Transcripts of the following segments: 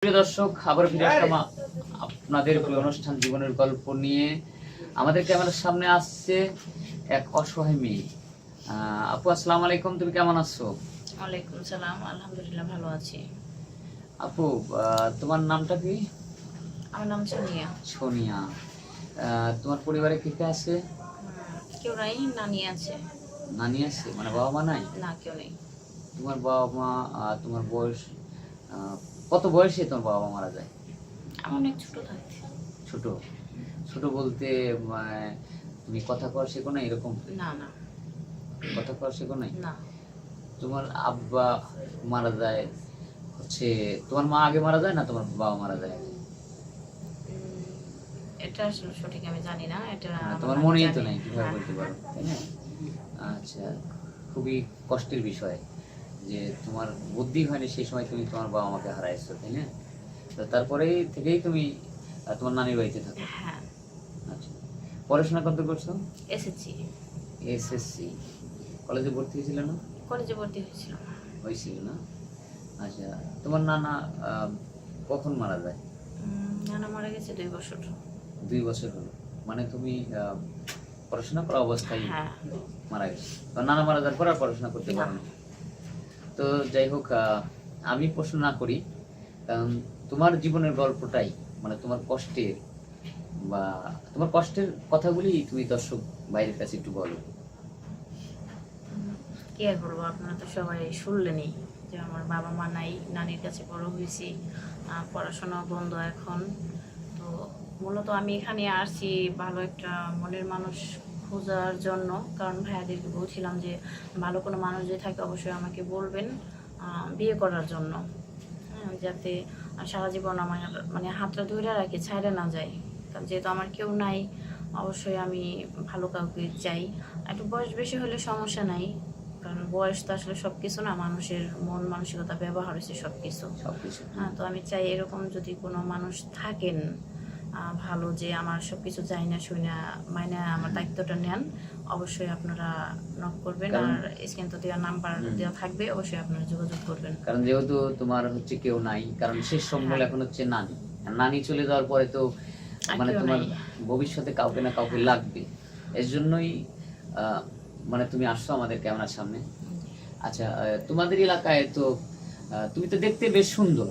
প্রিয় দর্শক, আবার ফিরে আসলাম আপনাদের অনুষ্ঠান জীবনের গল্প নিয়ে। আমাদের ক্যামেরার সামনে আসছে এক অসহায় মেয়ে। আপু, আসসালামু আলাইকুম, তুমি কেমন আছো? ওয়ালাইকুম সালাম, আলহামদুলিল্লাহ ভালো আছি। আপু, তোমার নামটা কি? আমার নাম সোনিয়া। সোনিয়া। তোমার পরিবারে কে কে আছে? কেউ নাই, নানি আছে। নানি আছে, মানে বাবা মা নাই? না, কেউ নেই। তোমার বাবা মা, তোমার বয়স কত বয়সে তোমার বাবা মা মারা যায়? আমি অনেক ছোট থাকতে। ছোট? ছোট বলতে তুমি কথা কওয়া শেখো না এরকম? না না, কথা কওয়া শেখো নাই? না। তোমার আব্বা মারা যায় হচ্ছে, তোমার মা আগে মারা যায় না তোমার বাবা মারা যায়? এটা আসলে সঠিক আমি জানি না, এটা তোমার মনেই তো নাই, কিভাবে বলতে পারো, তাই না? আচ্ছা, খুবই কষ্টের বিষয় যে তোমার বুদ্ধি হয়নি সেই সময় তুমি তোমার বাবা মাকে হারাইছো, তাই না? তো তারপরে থেকেই তুমি তোমার নানির বাড়িতে থাকো? হ্যাঁ। আচ্ছা, পড়াশোনা কত করছো? এসেছি। এসএসসি। কলেজে ভর্তি হয়েছিল না? কলেজে ভর্তি হয়েছিল। হয়েছিল না? আচ্ছা, তোমার নানা কখন মারা যায়? নানা মারা গেছে 2 বছর। 2 বছর হলো, মানে তুমি পড়াশোনা করা অবস্থায় হ্যাঁ। মারা গেছে? নানা মারা যাওয়ার পর আর পড়াশোনা করতে পারো না? তো যাই হোক, আমি প্রশ্ন না করি, কারণ তোমার জীবনের গল্পটাই, মানে তোমার কষ্টের বা তোমার কষ্টের কথাগুলি তুমি দর্শক বাইরের কাছে একটু বলো। কি আর বলবো, আপনারা তো সবাই শুনলেনই যে আমার বাবা মা নাই, নানির কাছে বড় হয়েছি, পড়াশোনা বন্ধ এখন। তো মূলত আমি এখানে আসছি ভালো একটা মনের মানুষ খোঁজার জন্য, কারণ ভাইয়াদেরকে বলছিলাম যে ভালো কোনো মানুষ যদি থাকে অবশ্যই আমাকে বলবেন বিয়ে করার জন্য। হ্যাঁ, যাতে সারা জীবন আমার মানে হাতটা ধরে রাখি, ছাইড়ে না যায়। কারণ যেহেতু আমার কেউ নাই, অবশ্যই আমি ভালো কাউকে চাই। একটু বয়স বেশি হলে সমস্যা নাই, কারণ বয়স তো আসলে সব কিছু না, মানুষের মন মানসিকতা ব্যবহার হচ্ছে সব কিছু। হ্যাঁ, তো আমি চাই এরকম যদি কোনো মানুষ থাকেন ভালো, যে আমার সব কিছু চাই না শুই না মাইনে আমার দায়িত্বটা নেন, অবশ্যই আপনারা নক করবেন। আর স্ক্রিন তো দেওয়া নাম্বার দেওয়া থাকবে, অবশ্যই আপনারা যোগাযোগ করবেন। কারণ যেহেতু তোমার হচ্ছে কেউ নাই, কারণ শেষ সম্বল এখন হচ্ছে নানি। নানি চলে যাওয়ার পরে তো মানে তোমার ভবিষ্যতে কাউকে না কাউকে লাগবে। এর জন্যই মানে তুমি আসছো আমাদের ক্যামেরার সামনে। আচ্ছা, তোমাদের এলাকায় তো তুমি তো দেখতে বেশ সুন্দর,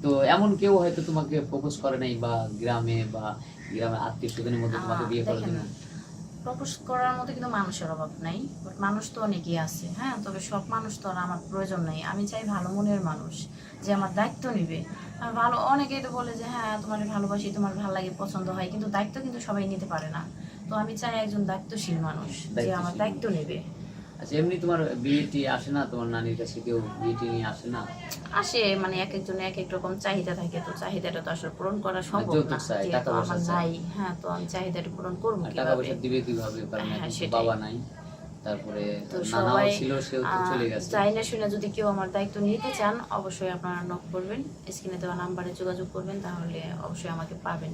তো এমন কেউ হয়তো তোমাকে প্রপোজ করে নাই, বা গ্রামের আত্মীয় স্বজনের মধ্যে তোমাকে বিয়ে করার জন্য? প্রপোজ করার মতো কিন্তু মানুষের অভাব নাই, বাট মানুষ তো অনেকেই আছে। হ্যাঁ, তবে সব মানুষ তো আর আমার প্রয়োজন নেই। আমি চাই ভালো মনের মানুষ, যে আমার দায়িত্ব নিবে। আর ভালো অনেকেই তো বলে যে হ্যাঁ তোমার ভালোবাসি, তোমার ভালো লাগে, পছন্দ হয়, কিন্তু দায়িত্ব কিন্তু সবাই নিতে পারে না। তো আমি চাই একজন দায়িত্বশীল মানুষ, যে আমার দায়িত্ব নেবে। আচ্ছা, এমনি তোমার বিয়েটি আসে না? তোমার নানির কাছে কেউ বিয়েটি নিয়ে আসে না? আসে, মানে এক একজনের এক এক রকম চাহিদা থাকে, তো চাহিদাটা তো আসলে পূরণ করা সম্ভব না, যেহেতু আমার নাই। হ্যাঁ, তো আমি চাহিদাটা পূরণ করবো কিভাবে? টাকা পয়সা দিবে কিভাবে, কারণ বাবা নাই, তারপরে তো নানাও সবাই ছিল, সেও তো চলে গেছে। চাই না শুনে যদি কেউ আমার দায়িত্ব নিতে চান, অবশ্যই আপনারা নক করবেন, স্ক্রিনে দেওয়া নাম্বারে যোগাযোগ করবেন, তাহলে অবশ্যই আমাকে পাবেন।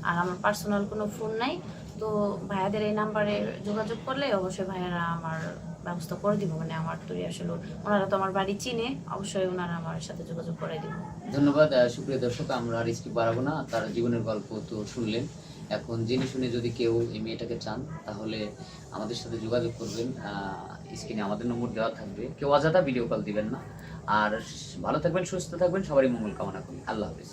আর আমার পার্সোনাল কোনো ফোন নাই, তো ভাইয়াদের এই নাম্বারে যোগাযোগ করলে অবশ্যই ভাইয়ারা আমার ব্যবস্থা করে দিব। মানে আমার তো আসলে ওনারা তো আমার বাড়ি চিনে, অবশ্যই ওনারা আমার সাথে যোগাযোগ করে দিব। ধন্যবাদ। সুপ্রিয় দর্শক, আমরা আর স্কিপ বাড়াবো না, তার জীবনের গল্প তো শুনলেন। এখন জেনে শুনে যদি কেউ এই মেয়েটাকে চান, তাহলে আমাদের সাথে যোগাযোগ করবেন। স্ক্রিনে আমাদের নম্বর দেওয়া থাকবে। কেউ অযথা ভিডিও কল দিবেন না। আর ভালো থাকবেন, সুস্থ থাকবেন, সবারই মঙ্গল কামনা করি। আল্লাহ হাফেজ।